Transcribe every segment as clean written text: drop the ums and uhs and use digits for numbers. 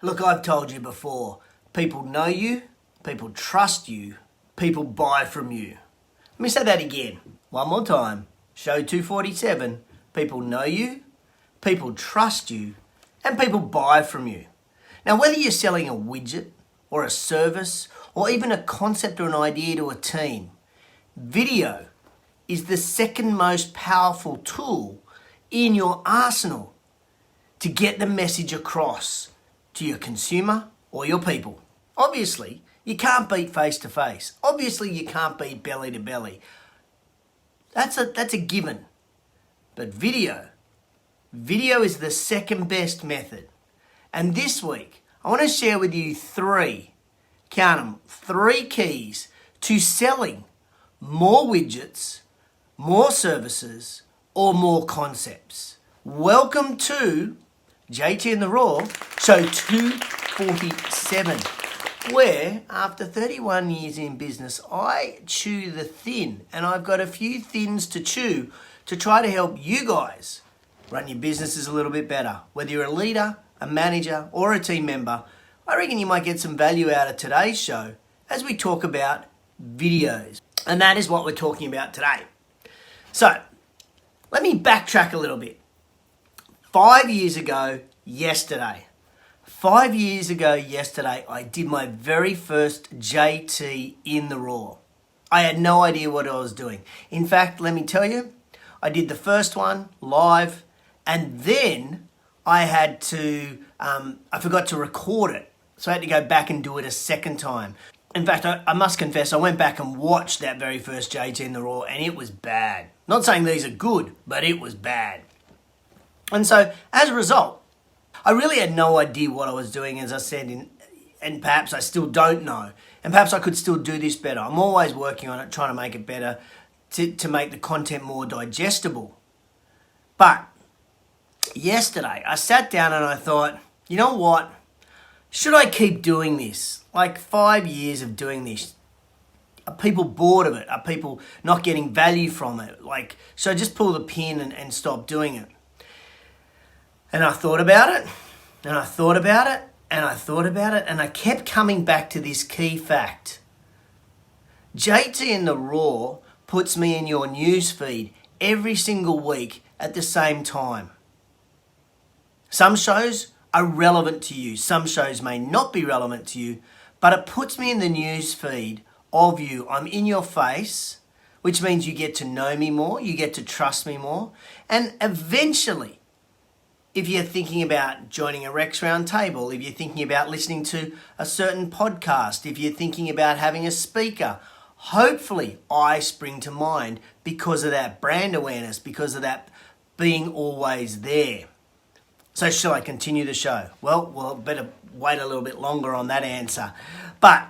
Look, I've told you before, people know you, people trust you, people buy from you. Let me say that again. One more time. Show 247. People know you, people trust you, and people buy from you. Now, whether you're selling a widget or a service or even a concept or an idea to a team, video is the second most powerful tool in your arsenal to get the message across to your consumer or your people. Obviously, you can't beat face to face. Obviously, you can't beat belly to belly. That's a given. But video is the second best method. And this week, I want to share with you three keys to selling more widgets, more services, or more concepts. Welcome to JTInTheRaw, show 247, where after 31 years in business, I chew the thin, and I've got a few thins to chew to try to help you guys run your businesses a little bit better. Whether you're a leader, a manager, or a team member, I reckon you might get some value out of today's show as we talk about videos. And that is what we're talking about today. So, let me backtrack a little bit. 5 years ago yesterday, I did my very first JT in the Raw. I had no idea what I was doing. In fact, let me tell you, I did the first one live, and then I had to, I forgot to record it. So I had to go back and do it a second time. In fact, I must confess, I went back and watched that very first JT in the Raw, and it was bad. Not saying these are good, but it was bad. And so, as a result, I really had no idea what I was doing, as I said, and perhaps I still don't know. And perhaps I could still do this better. I'm always working on it, trying to make it better, to make the content more digestible. But yesterday, I sat down and I thought, you know what? Should I keep doing this? Like 5 years of doing this. Are people bored of it? Are people not getting value from it? Like, should I just pull the pin and stop doing it? And I thought about it, and I thought about it, and I thought about it, and I kept coming back to this key fact. JT in the Raw puts me in your newsfeed every single week at the same time. Some shows are relevant to you. Some shows may not be relevant to you, but it puts me in the newsfeed of you. I'm in your face, which means you get to know me more, you get to trust me more, and eventually, if you're thinking about joining a Rex Round Table, if you're thinking about listening to a certain podcast, if you're thinking about having a speaker, hopefully I spring to mind because of that brand awareness, because of that being always there. So shall I continue the show? Well, better wait a little bit longer on that answer. But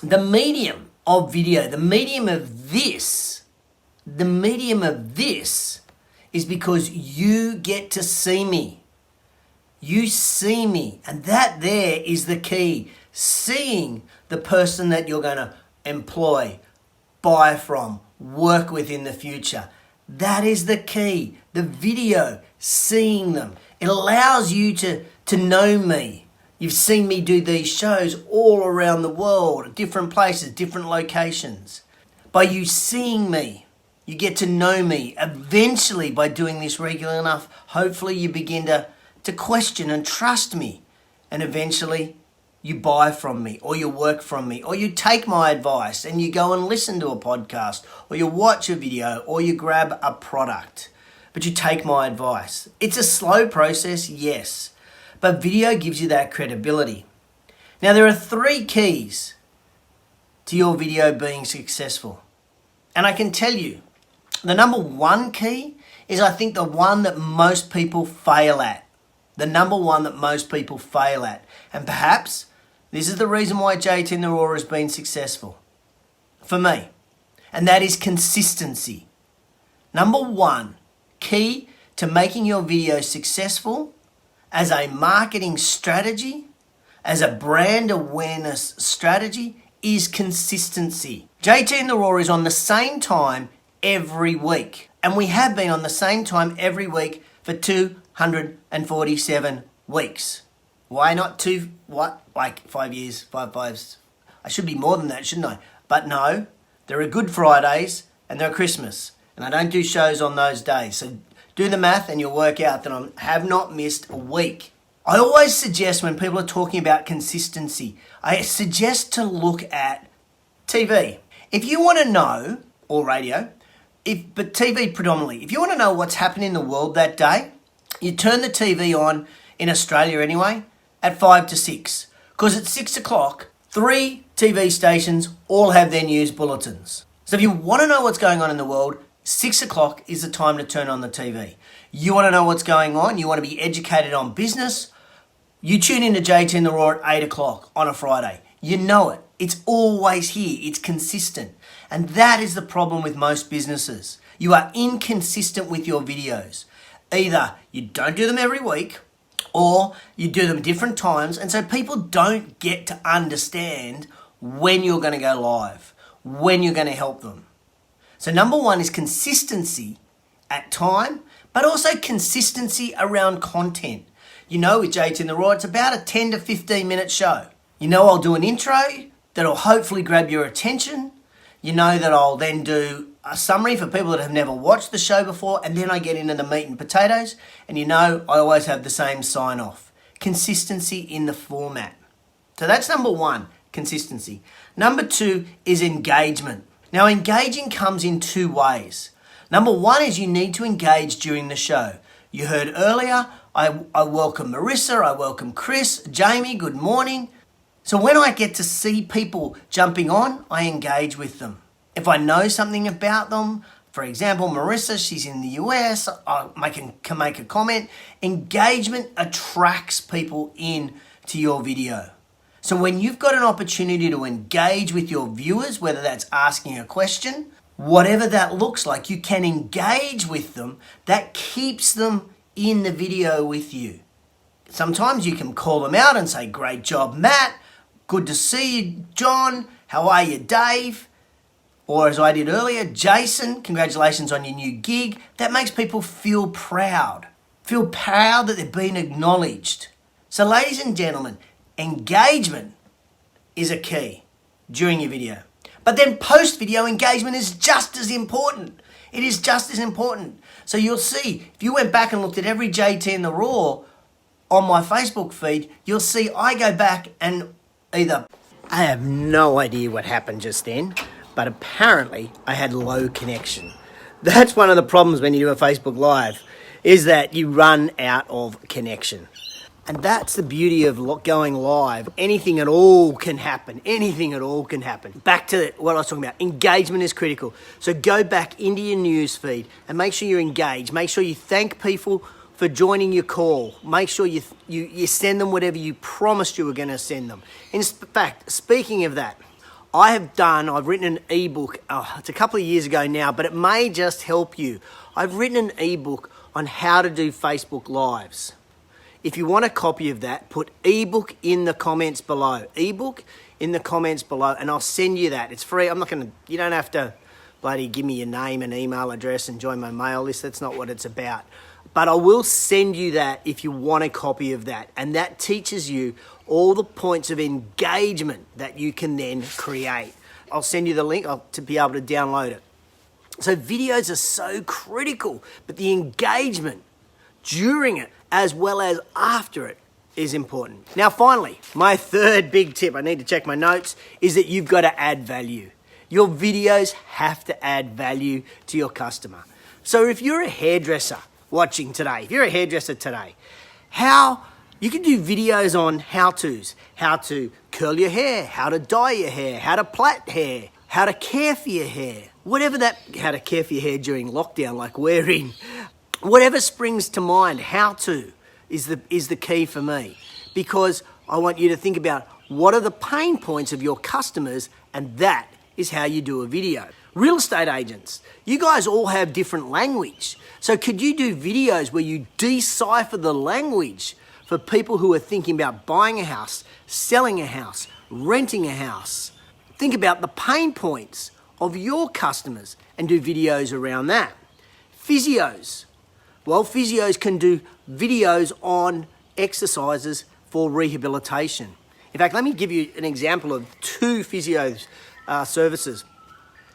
the medium of video, the medium of this is because you get to see me. You see me. And that there is the key. Seeing the person that you're going to employ, buy from, work with in the future. That is the key. The video, seeing them. It allows you to know me. You've seen me do these shows all around the world, different places, different locations. By you seeing me, you get to know me. Eventually, by doing this regular enough, hopefully you begin to question and trust me. And eventually, you buy from me, or you work from me, or you take my advice and you go and listen to a podcast, or you watch a video, or you grab a product. But you take my advice. It's a slow process, yes, but video gives you that credibility. Now, there are 3 keys to your video being successful. And I can tell you, the number 1 key is, I think, the one that most people fail at. The number 1 that most people fail at. And perhaps this is the reason why JT in the Raw has been successful for me. And that is consistency. Number 1 key to making your video successful as a marketing strategy, as a brand awareness strategy, is consistency. JT in the Raw is on the same time every week. And we have been on the same time every week for 247 weeks. Why not two, what, like 5 years, five fives? I should be more than that, shouldn't I? But no, there are Good Fridays and there are Christmas. And I don't do shows on those days. So do the math and you'll work out that I have not missed a week. I always suggest when people are talking about consistency, I suggest to look at TV. If you want to know, or radio, but TV predominantly, if you want to know what's happening in the world that day, you turn the TV on, in Australia anyway, at 5 to 6. Because at 6 o'clock, 3 TV stations all have their news bulletins. So if you want to know what's going on in the world, 6 o'clock is the time to turn on the TV. You want to know what's going on, you want to be educated on business, you tune into JTInTheRaw at 8 o'clock on a Friday. You know it. It's always here. It's consistent. And that is the problem with most businesses. You are inconsistent with your videos. Either you don't do them every week or you do them different times. And so people don't get to understand when you're going to go live, when you're going to help them. So number one is consistency at time, but also consistency around content. You know, with JTInTheRaw, it's about a 10 to 15 minute show. You know, I'll do an intro that'll hopefully grab your attention. You know that I'll then do a summary for people that have never watched the show before, and then I get into the meat and potatoes. And you know, I always have the same sign off. Consistency in the format. So that's number one, consistency. Number two is engagement. Now, engaging comes in two ways. Number one is you need to engage during the show. You heard earlier, I welcome Marissa, I welcome Chris, Jamie, good morning. So when I get to see people jumping on, I engage with them. If I know something about them, for example, Marissa, she's in the US, I can make a comment. Engagement attracts people in to your video. So when you've got an opportunity to engage with your viewers, whether that's asking a question, whatever that looks like, you can engage with them. That keeps them in the video with you. Sometimes you can call them out and say, great job, Matt. Good to see you, John. How are you, Dave? Or as I did earlier, Jason, congratulations on your new gig. That makes people feel proud. Feel proud that they're being acknowledged. So ladies and gentlemen, engagement is a key during your video. But then post-video engagement is just as important. It is just as important. So you'll see, if you went back and looked at every JTInTheRaw on my Facebook feed, you'll see I go back and I have no idea what happened just then, but apparently I had low connection. That's one of the problems when you do a Facebook Live, is that you run out of connection. And that's the beauty of going live. Anything at all can happen. Anything at all can happen. Back to what I was talking about. Engagement is critical. So go back into your news feed and make sure you're engaged. Make sure you thank people for joining your call. Make sure you send them whatever you promised you were going to send them. In fact, speaking of that, I've written an ebook. It's a couple of years ago now, but it may just help you. I've written an ebook on how to do Facebook Lives. If you want a copy of that, put ebook in the comments below. Ebook in the comments below, and I'll send you that. It's free. You don't have to bloody give me your name and email address and join my mail list. That's not what it's about. But I will send you that if you want a copy of that. And that teaches you all the points of engagement that you can then create. I'll send you the link to be able to download it. So videos are so critical, but the engagement during it as well as after it is important. Now finally, my third big tip, I need to check my notes, is that you've got to add value. Your videos have to add value to your customer. So if you're a hairdresser watching today, you can do videos on how-tos, how to curl your hair, how to dye your hair, how to plait hair, how to care for your hair, how to care for your hair during lockdown like we're in. Whatever springs to mind, how to is the key for me, because I want you to think about what are the pain points of your customers, and that is how you do a video. Real estate agents, you guys all have different language. So could you do videos where you decipher the language for people who are thinking about buying a house, selling a house, renting a house? Think about the pain points of your customers and do videos around that. Physios. Well, physios can do videos on exercises for rehabilitation. In fact, let me give you an example of two physio services.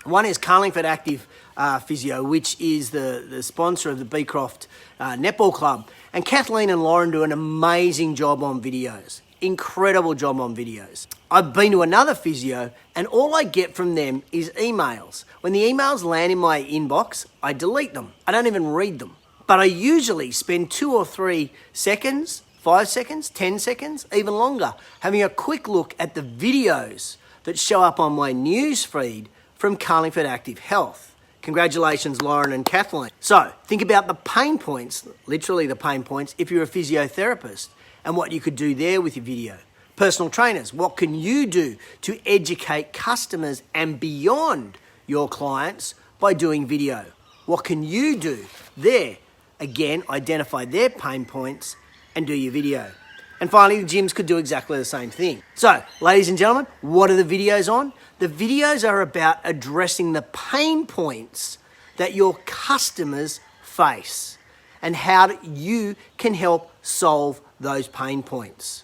One is Carlingford Active Physio, which is the sponsor of the Beecroft Netball Club. And Kathleen and Lauren do an amazing job on videos. Incredible job on videos. I've been to another physio and all I get from them is emails. When the emails land in my inbox, I delete them. I don't even read them. But I usually spend 2 or 3 seconds, 5 seconds, 10 seconds, even longer, having a quick look at the videos that show up on my news feed from Carlingford Active Health. Congratulations, Lauren and Kathleen. So think about the pain points, literally the pain points, if you're a physiotherapist and what you could do there with your video. Personal trainers, what can you do to educate customers and beyond your clients by doing video? What can you do there? Again, identify their pain points and do your video. And finally, the gyms could do exactly the same thing. So, ladies and gentlemen, what are the videos on? The videos are about addressing the pain points that your customers face and how you can help solve those pain points.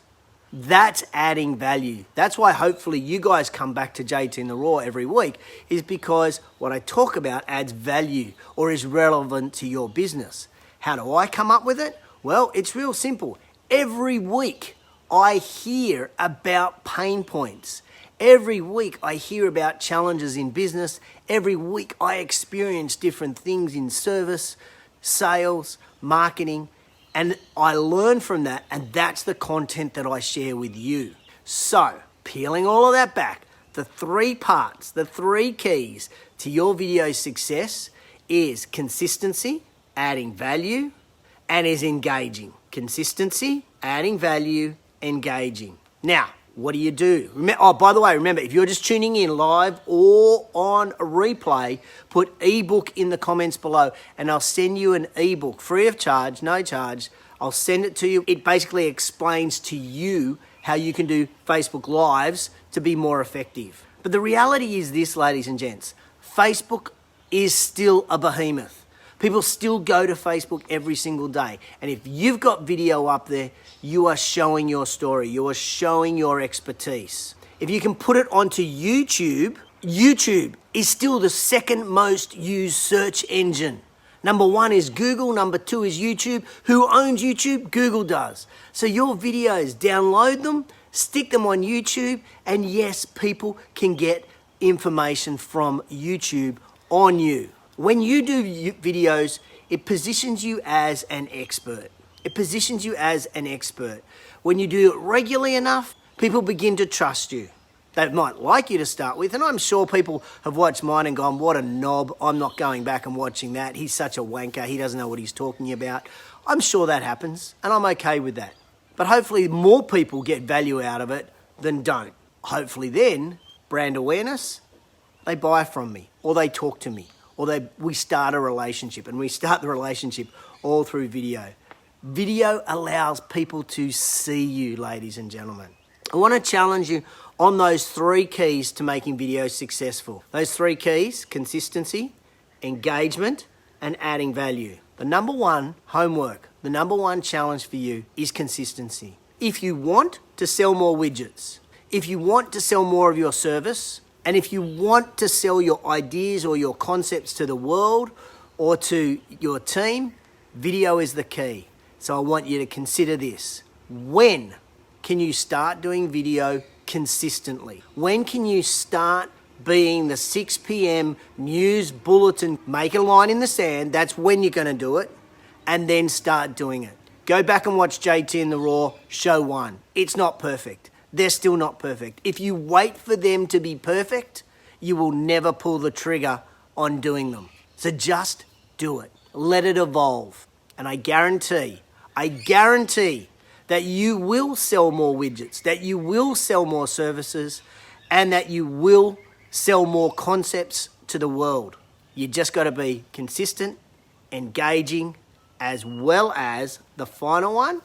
That's adding value. That's why hopefully you guys come back to JTInTheRaw every week, is because what I talk about adds value or is relevant to your business. How do I come up with it? Well, it's real simple. Every week I hear about pain points. Every week I hear about challenges in business. Every week I experience different things in service, sales, marketing, and I learn from that, and that's the content that I share with you. So, peeling all of that back, the 3 parts, the 3 keys to your video success is consistency, adding value, and is engaging. Consistency, adding value, engaging. Now, what do you do? By the way, remember, if you're just tuning in live or on a replay, put ebook in the comments below and I'll send you an ebook free of charge, no charge. I'll send it to you. It basically explains to you how you can do Facebook Lives to be more effective. But the reality is this, ladies and gents, Facebook is still a behemoth. People still go to Facebook every single day. And if you've got video up there, you are showing your story. You are showing your expertise. If you can put it onto YouTube, YouTube is still the second most used search engine. Number 1 is Google, number 2 is YouTube. Who owns YouTube? Google does. So your videos, download them, stick them on YouTube, and yes, people can get information from YouTube on you. When you do videos, it positions you as an expert. It positions you as an expert. When you do it regularly enough, people begin to trust you. They might like you to start with, and I'm sure people have watched mine and gone, what a knob, I'm not going back and watching that. He's such a wanker, he doesn't know what he's talking about. I'm sure that happens, and I'm okay with that. But hopefully more people get value out of it than don't. Hopefully then, brand awareness, they buy from me, or they talk to me, or we start a relationship, and we start the relationship all through video. Video allows people to see you, ladies and gentlemen. I want to challenge you on those 3 keys to making videos successful. Those 3 keys: consistency, engagement, and adding value. The number 1 homework, the number 1 challenge for you is consistency. If you want to sell more widgets, if you want to sell more of your service, and if you want to sell your ideas or your concepts to the world or to your team, video is the key. So I want you to consider this. When can you start doing video consistently? When can you start being the 6 p.m. news bulletin? Make a line in the sand. That's when you're going to do it. And then start doing it. Go back and watch JTInTheRaw show 1. It's not perfect. They're still not perfect. If you wait for them to be perfect, you will never pull the trigger on doing them. So just do it. Let it evolve. And I guarantee that you will sell more widgets, that you will sell more services, and that you will sell more concepts to the world. You just got to be consistent, engaging, as well as the final one,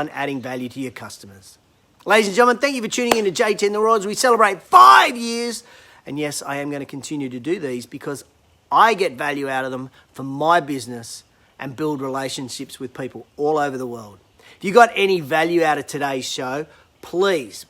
adding value to your customers. Ladies and gentlemen, thank you for tuning in to JTInTheRaw as we celebrate 5 years. And yes, I am going to continue to do these because I get value out of them for my business and build relationships with people all over the world. If you got any value out of today's show, please,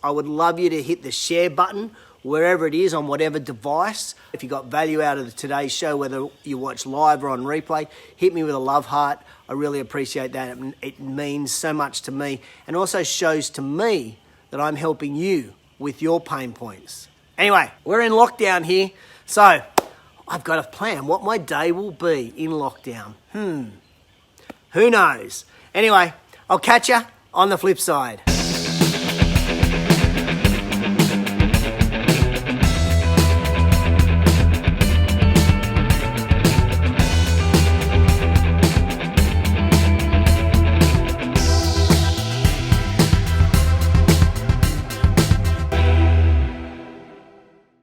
I would love you to hit the share button wherever it is on whatever device. If you got value out of today's show, whether you watch live or on replay, hit me with a love heart. I really appreciate that. It means so much to me and also shows to me that I'm helping you with your pain points. Anyway, we're in lockdown here, so I've got a plan what my day will be in lockdown. Who knows? Anyway, I'll catch you on the flip side.